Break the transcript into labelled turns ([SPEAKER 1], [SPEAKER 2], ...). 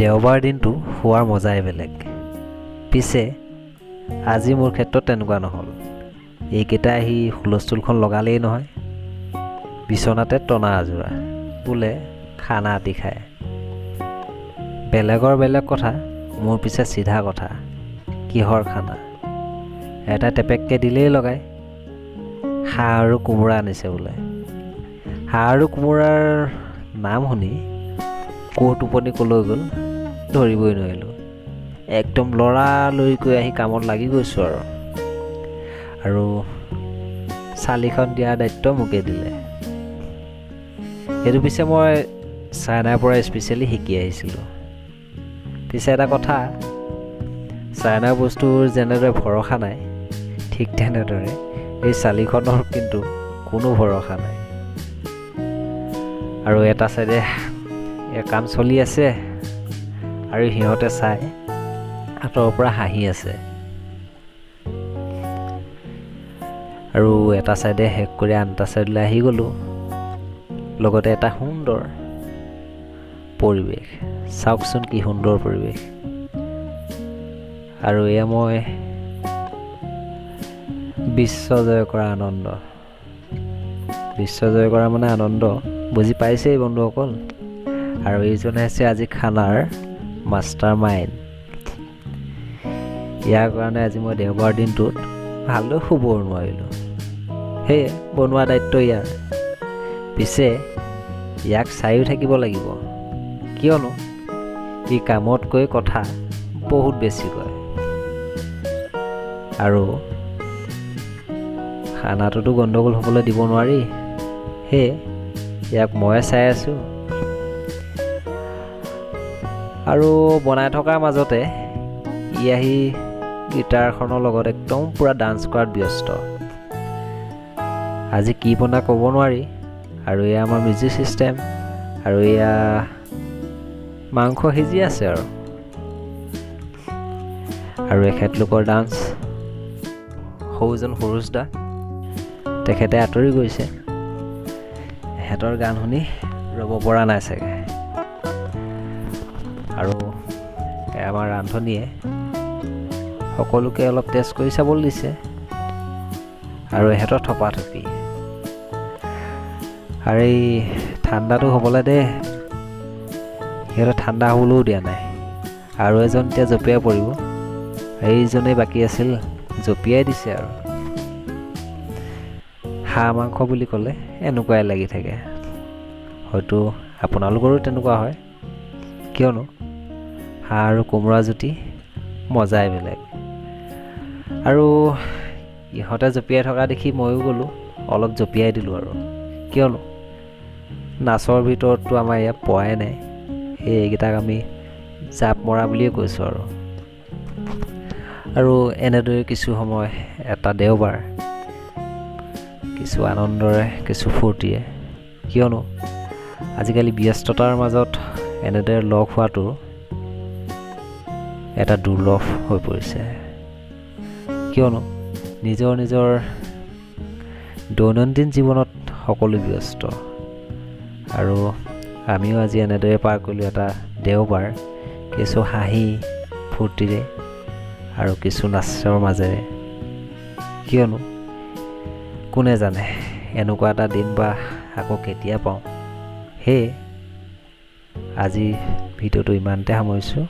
[SPEAKER 1] দেওবাৰ দিনটো শোৱাৰ মজাই বেলেগ। পিছে আজি মোৰ ক্ষেত্ৰত তেনেকুৱা নহ'ল। এইকেইটা আহি হুলস্থুলখন লগালেই নহয়, বিচনাতে টনা আজোৰা, বোলে খানা আতি খায়। বেলেগৰ বেলেগ কথা, মোৰ পিছে চিধা কথা। কিহৰ খানা? এটা টেপেককৈ দিলেই লগায়, হাঁহ আৰু কোমোৰা আনিছে বোলে। হাঁহ আৰু কোমোৰাৰ নাম শুনি ক'ৰ টোপনি ক'লৈ গ'ল ধৰিবই নোৱাৰিলোঁ। একদম লৰালৰিকৈ আহি কামত লাগি গৈছোঁ আৰু চালিখন দিয়াৰ দায়িত্ব মোকে দিলে। সেইটো পিছে মই চাইনাৰ পৰা স্পেচিয়েলি শিকি আহিছিলোঁ। পিছে এটা কথা, চাইনাৰ বস্তুৰ যেনেদৰে ভৰসা নাই, ঠিক তেনেদৰে এই চালিখনৰ কিন্তু কোনো ভৰসা নাই। আৰু এটা চাইডে কাম চলি আছে আৰু সিহঁতে চাই আঁতৰৰ পৰা হাঁহি আছে। আৰু এটা চাইডে শেষ কৰি আন এটা চাইডলৈ আহি গ'লোঁ, লগতে এটা সুন্দৰ পৰিৱেশ। চাওকচোন কি সুন্দৰ পৰিৱেশ। আৰু এয়া মই বিশ্ব জয় কৰা আনন্দ। বিশ্ব জয় কৰা মানে আনন্দ, বুজি পাইছেই বন্ধুসকল। আৰু এইজনে হৈছে আজি খানাৰ মাষ্টাৰ মাইণ্ড। ইয়াৰ কাৰণে আজি মই দেওবাৰ দিনটোত ভালদৰে শুব নোৱাৰিলোঁ। সেয়ে বনোৱা দায়িত্ব ইয়াৰ। পিছে ইয়াক চাইও থাকিব লাগিব, কিয়নো ই কামতকৈ কথা বহুত বেছি কয়। আৰু খানাটোতো গণ্ডগোল হ'বলৈ দিব নোৱাৰি, সেয়ে ইয়াক ময়ে চাই আছোঁ। আৰু বনাই থকাৰ মাজতে ই আহি গিটাৰখনৰ লগত একদম পূৰা ডান্স কৰাত ব্যস্ত। আজি কি বনাই ক'ব নোৱাৰি। আৰু এয়া আমাৰ মিউজিক ছিষ্টেম, আৰু এয়া মাংস সিজি আছে আৰু এখেতলোকৰ ডান্স। সৰুজন সৰোজ দা, তেখেতে আঁতৰি গৈছে। এহেঁতৰ গান শুনি ৰ'ব পৰা নাই চাগে। আৰু আমাৰ ৰান্ধনীয়ে সকলোকে অলপ টেষ্ট কৰি চাবলৈ দিছে, আৰু এহেঁতৰ থপাথপি। আৰু এই ঠাণ্ডাটো হ'বলৈ দে, সিহঁতে ঠাণ্ডা হ'বলৈও দিয়া নাই। আৰু এজন এতিয়া জঁপিয়াই পৰিব, এইজনেই বাকী আছিল, জঁপিয়াই দিছে। আৰু হাঁহ মাংস বুলি ক'লে এনেকুৱাই লাগি থাকে। হয়তো আপোনালোকৰো তেনেকুৱা হয়, কিয়নো হাঁহ আৰু কোমোৰা জুতি মজাই বেলেগ। আৰু ইহঁতে জঁপিয়াই থকা দেখি ময়ো গ'লোঁ, অলপ জঁপিয়াই দিলোঁ। আৰু কিয়নো নাচৰ ভিতৰততো আমাৰ ইয়াত পোৱাই নাই, সেই এইকেইটাক আমি জাপ মৰা বুলিয়ে কৈছোঁ। আৰু এনেদৰে কিছু সময়, এটা দেওবাৰ, কিছু আনন্দৰে, কিছু ফূৰ্তিৰে, কিয়নো আজিকালি ব্যস্ততাৰ মাজত এনেদৰে লগ হোৱাটো এটা দুৰ্লভ হৈ পৰিছে। কিয়নো নিজৰ নিজৰ দৈনন্দিন জীৱনত সকলো ব্যস্ত। আৰু আমিও আজি এনেদৰে পাৰ কৰিলোঁ এটা দেওবাৰ, কিছু হাঁহি ফূৰ্তিৰে আৰু কিছু নাচৰ মাজেৰে। কিয়নো কোনে জানে এনেকুৱা এটা দিন বা আকৌ কেতিয়া পাওঁ। সেয়ে আজি ভিডিঅ'টো ইমানতে সামৰিছোঁ।